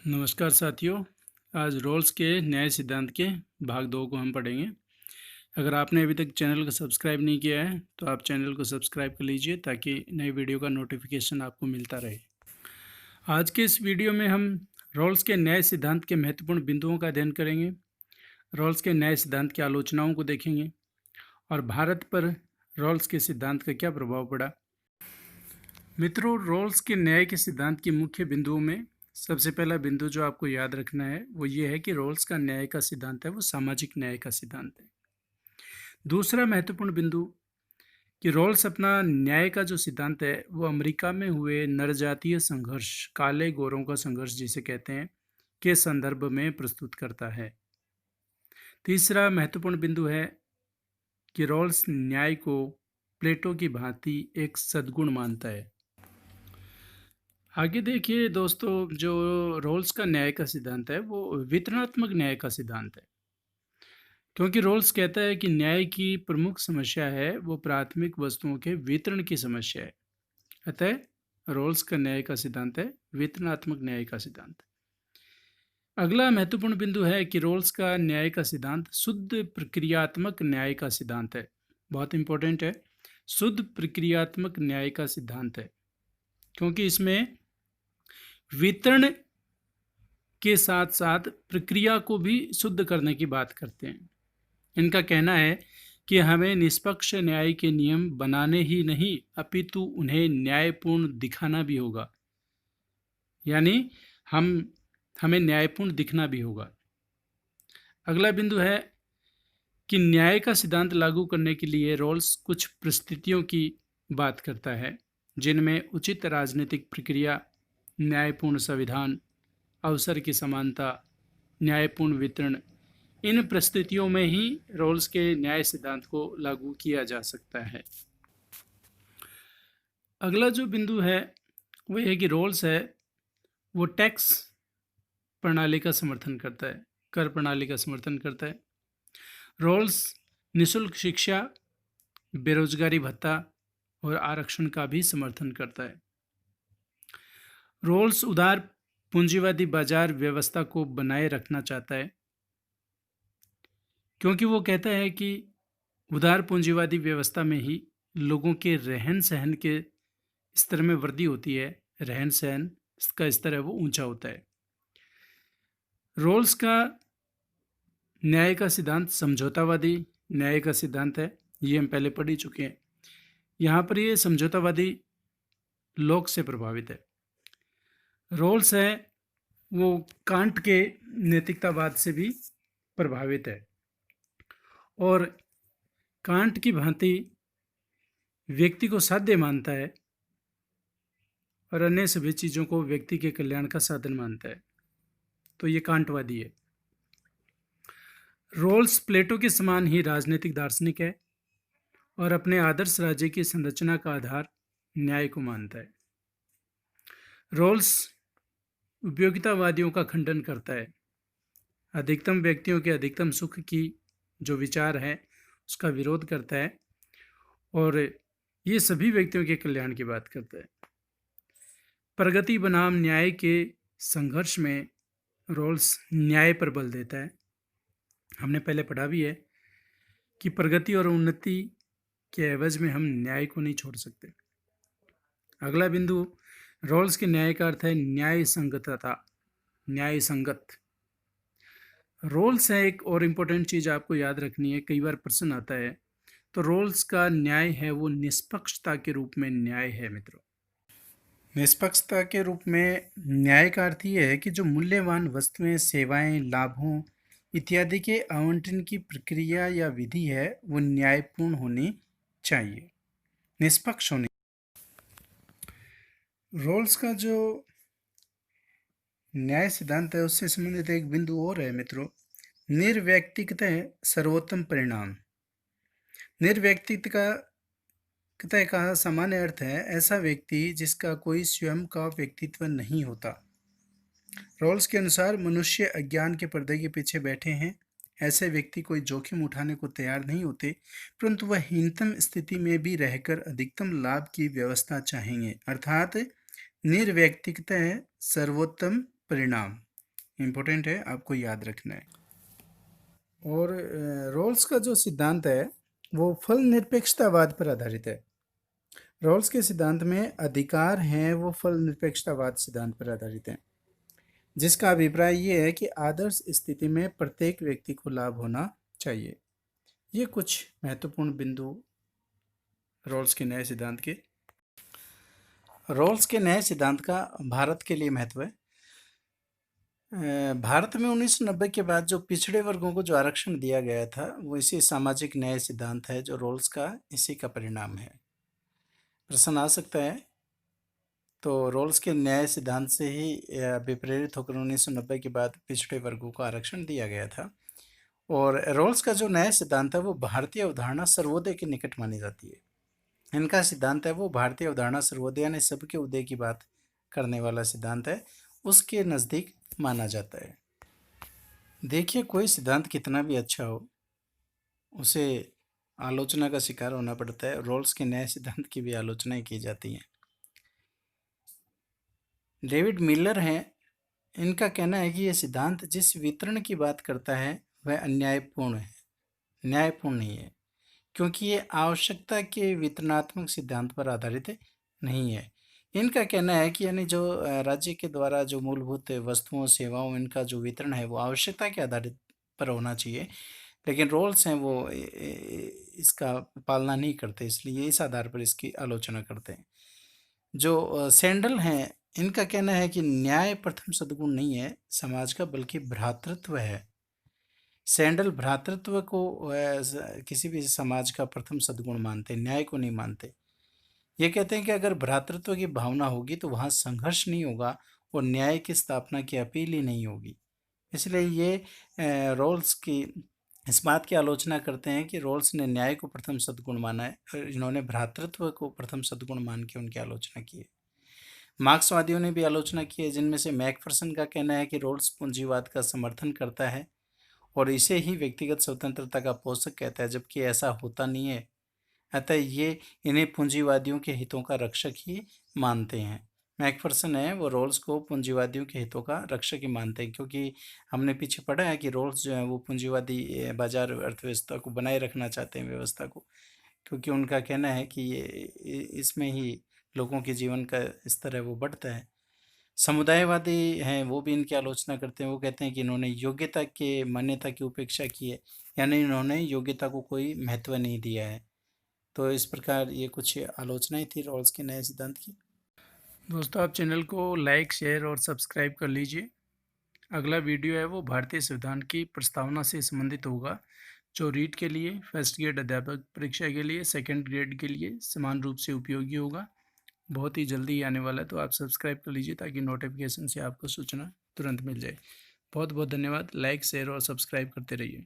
नमस्कार साथियों। आज रोल्स के न्याय सिद्धांत के भाग 2 को हम पढ़ेंगे। अगर आपने अभी तक चैनल को सब्सक्राइब नहीं किया है तो आप चैनल को सब्सक्राइब कर लीजिए ताकि नई वीडियो का नोटिफिकेशन आपको मिलता रहे। आज के इस वीडियो में हम रोल्स के न्याय सिद्धांत के महत्वपूर्ण बिंदुओं का अध्ययन करेंगे, रोल्स के न्याय सिद्धांत की आलोचनाओं को देखेंगे और भारत पर रोल्स के सिद्धांत का क्या प्रभाव पड़ा। मित्रों, रोल्स के न्याय के सिद्धांत के मुख्य बिंदुओं में सबसे पहला बिंदु जो आपको याद रखना है वो ये है कि रोल्स का न्याय का सिद्धांत है वो सामाजिक न्याय का सिद्धांत है। दूसरा महत्वपूर्ण बिंदु कि रोल्स अपना न्याय का जो सिद्धांत है वो अमेरिका में हुए नरजातीय संघर्ष, काले गोरों का संघर्ष जिसे कहते हैं, के संदर्भ में प्रस्तुत करता है। तीसरा महत्वपूर्ण बिंदु है कि रोल्स न्याय को प्लेटो की भांति एक सद्गुण मानता है। आगे देखिए दोस्तों, जो रोल्स का न्याय का सिद्धांत है वो वितरणात्मक न्याय का सिद्धांत है, क्योंकि रोल्स कहता है कि न्याय की प्रमुख समस्या है वो प्राथमिक वस्तुओं के वितरण की समस्या है। अतः रोल्स का न्याय का सिद्धांत है वितरणात्मक न्याय का सिद्धांत। अगला महत्वपूर्ण बिंदु है कि रोल्स का न्याय का सिद्धांत शुद्ध प्रक्रियात्मक न्याय का सिद्धांत है। बहुत इंपॉर्टेंट है, शुद्ध प्रक्रियात्मक न्याय का सिद्धांत है, क्योंकि इसमें वितरण के साथ साथ प्रक्रिया को भी शुद्ध करने की बात करते हैं। इनका कहना है कि हमें निष्पक्ष न्याय के नियम बनाने ही नहीं अपितु उन्हें न्यायपूर्ण दिखाना भी होगा, यानी हमें न्यायपूर्ण दिखना भी होगा। अगला बिंदु है कि न्याय का सिद्धांत लागू करने के लिए रोल्स कुछ परिस्थितियों की बात करता है, जिनमें उचित राजनीतिक प्रक्रिया, न्यायपूर्ण संविधान, अवसर की समानता, न्यायपूर्ण वितरण, इन परिस्थितियों में ही रोल्स के न्याय सिद्धांत को लागू किया जा सकता है। अगला जो बिंदु है वो है कि रोल्स है वो टैक्स प्रणाली का समर्थन करता है, कर प्रणाली का समर्थन करता है। रोल्स निःशुल्क शिक्षा, बेरोजगारी भत्ता और आरक्षण का भी समर्थन करता है। रोल्स उदार पूंजीवादी बाजार व्यवस्था को बनाए रखना चाहता है, क्योंकि वो कहता है कि उदार पूंजीवादी व्यवस्था में ही लोगों के रहन सहन के स्तर में वृद्धि होती है, रहन सहन का स्तर है वो ऊंचा होता है। रोल्स का न्याय का सिद्धांत समझौतावादी न्याय का सिद्धांत है, ये हम पहले पढ़ ही चुके हैं। यहाँ पर ये समझौतावादी लोक से प्रभावित है। रोल्स है वो कांट के नैतिकतावाद से भी प्रभावित है और कांट की भांति व्यक्ति को साध्य मानता है और अन्य सभी चीज़ों को व्यक्ति के कल्याण का साधन मानता है, तो ये कांटवादी है। रोल्स प्लेटो के समान ही राजनीतिक दार्शनिक है और अपने आदर्श राज्य की संरचना का आधार न्याय को मानता है। रोल्स उपयोगितावादियों का खंडन करता है, अधिकतम व्यक्तियों के अधिकतम सुख की जो विचार है उसका विरोध करता है और ये सभी व्यक्तियों के कल्याण की बात करता है। प्रगति बनाम न्याय के संघर्ष में रोल्स न्याय पर बल देता है। हमने पहले पढ़ा भी है कि प्रगति और उन्नति के एवज में हम न्याय को नहीं छोड़ सकते। अगला बिंदु, रोल्स के न्याय का अर्थ है न्याय संगतता, न्याय संगत। रोल्स है एक और इम्पोर्टेंट चीज़ आपको याद रखनी है, कई बार प्रश्न आता है, तो रोल्स का न्याय है वो निष्पक्षता के रूप में न्याय है। मित्रों, निष्पक्षता के रूप में न्याय का अर्थ ये है कि जो मूल्यवान वस्तुएं, सेवाएं, लाभों इत्यादि के आवंटन की प्रक्रिया या विधि है वो न्यायपूर्ण होनी चाहिए, निष्पक्ष होनी। रोल्स का जो न्याय सिद्धांत है उससे संबंधित एक बिंदु और है मित्रों, निर्व्यक्तिगतः सर्वोत्तम परिणाम। निर्व्यक्तिगतः का सामान्य अर्थ है ऐसा व्यक्ति जिसका कोई स्वयं का व्यक्तित्व नहीं होता। रोल्स के अनुसार मनुष्य अज्ञान के पर्दे के पीछे बैठे हैं, ऐसे व्यक्ति कोई जोखिम उठाने को तैयार नहीं होते, परंतु वह हीनतम स्थिति में भी रहकर अधिकतम लाभ की व्यवस्था चाहेंगे, अर्थात निर्व्यक्तिगतः सर्वोत्तम परिणाम। इम्पोर्टेंट है, आपको याद रखना है। और रोल्स का जो सिद्धांत है वो फल निरपेक्षतावाद पर आधारित है। रोल्स के सिद्धांत में अधिकार हैं वो फल निरपेक्षतावाद सिद्धांत पर आधारित है, जिसका अभिप्राय ये है कि आदर्श स्थिति में प्रत्येक व्यक्ति को लाभ होना चाहिए। ये कुछ महत्वपूर्ण बिंदु रोल्स के नए सिद्धांत के। रोल्स के नए सिद्धांत का भारत के लिए महत्व है। भारत में 1990 के बाद जो पिछड़े वर्गों को जो आरक्षण दिया गया था वो इसी सामाजिक न्याय सिद्धांत है, जो रोल्स का इसी का परिणाम है। प्रश्न आ सकता है, तो रोल्स के न्याय सिद्धांत से ही विप्रेरित होकर 1990 के बाद पिछड़े वर्गों को आरक्षण दिया गया था। और रोल्स का जो न्याय सिद्धांत है वो भारतीय अवधारणा सर्वोदय के निकट मानी जाती है। इनका सिद्धांत है वो भारतीय अवधारणा सर्वोदय यानी सबके उदय की बात करने वाला सिद्धांत है, उसके नज़दीक माना जाता है। देखिए, कोई सिद्धांत कितना भी अच्छा हो, उसे आलोचना का शिकार होना पड़ता है। रोल्स के नए सिद्धांत की भी आलोचनाएं की जाती हैं। डेविड मिलर हैं, इनका कहना है कि यह सिद्धांत जिस वितरण की बात करता है वह अन्यायपूर्ण है, न्यायपूर्ण नहीं है, क्योंकि ये आवश्यकता के वितरणात्मक सिद्धांत पर आधारित नहीं है। इनका कहना है कि यानी जो राज्य के द्वारा जो मूलभूत वस्तुओं सेवाओं इनका जो वितरण है वो आवश्यकता के आधारित पर होना चाहिए, लेकिन रोल्स हैं वो इसका पालना नहीं करते, इसलिए इस आधार पर इसकी आलोचना करते हैं। जो सैंडल हैं, इनका कहना है कि न्याय प्रथम सद्गुण नहीं है समाज का, बल्कि भ्रातृत्व है। सैंडल भ्रातृत्व को किसी भी समाज का प्रथम सद्गुण मानते हैं, न्याय को नहीं मानते। ये कहते हैं कि अगर भ्रातृत्व की भावना होगी तो वहाँ संघर्ष नहीं होगा और न्याय की स्थापना की अपील ही नहीं होगी। इसलिए ये रोल्स की इस बात की आलोचना करते हैं कि रोल्स ने न्याय को प्रथम सद्गुण माना है और इन्होंने भ्रातृत्व को प्रथम सद्गुण मान के उनकी आलोचना की है। मार्क्सवादियों ने भी आलोचना की है, जिनमें से मैकफर्सन का कहना है कि रोल्स पूंजीवाद का समर्थन करता है और इसे ही व्यक्तिगत स्वतंत्रता का पोषक कहता है, जबकि ऐसा होता नहीं है। अतः ये इन्हें पूंजीवादियों के हितों का रक्षक ही मानते हैं। मैकफर्सन है वो रोल्स को पूंजीवादियों के हितों का रक्षक ही मानते हैं, क्योंकि हमने पीछे पढ़ा है कि रोल्स जो है वो पूंजीवादी बाजार अर्थव्यवस्था को बनाए रखना चाहते हैं, व्यवस्था को, क्योंकि उनका कहना है कि ये इसमें ही लोगों के जीवन का स्तर है वो बढ़ता है। समुदायवादी हैं वो भी इनकी आलोचना करते हैं। वो कहते हैं कि इन्होंने योग्यता के मान्यता की उपेक्षा की है, यानी इन्होंने योग्यता को कोई महत्व नहीं दिया है। तो इस प्रकार ये कुछ आलोचनाएं थी रॉल्स के नए सिद्धांत की। दोस्तों, आप चैनल को लाइक, शेयर और सब्सक्राइब कर लीजिए। अगला वीडियो है वो भारतीय संविधान की प्रस्तावना से संबंधित होगा, जो रीट के लिए, फर्स्ट ग्रेड अध्यापक परीक्षा के लिए, सेकंड ग्रेड के लिए समान रूप से उपयोगी होगा। बहुत ही जल्दी ही आने वाला है, तो आप सब्सक्राइब कर लीजिए ताकि नोटिफिकेशन से आपको सूचना तुरंत मिल जाए। बहुत बहुत धन्यवाद। लाइक, शेयर और सब्सक्राइब करते रहिए।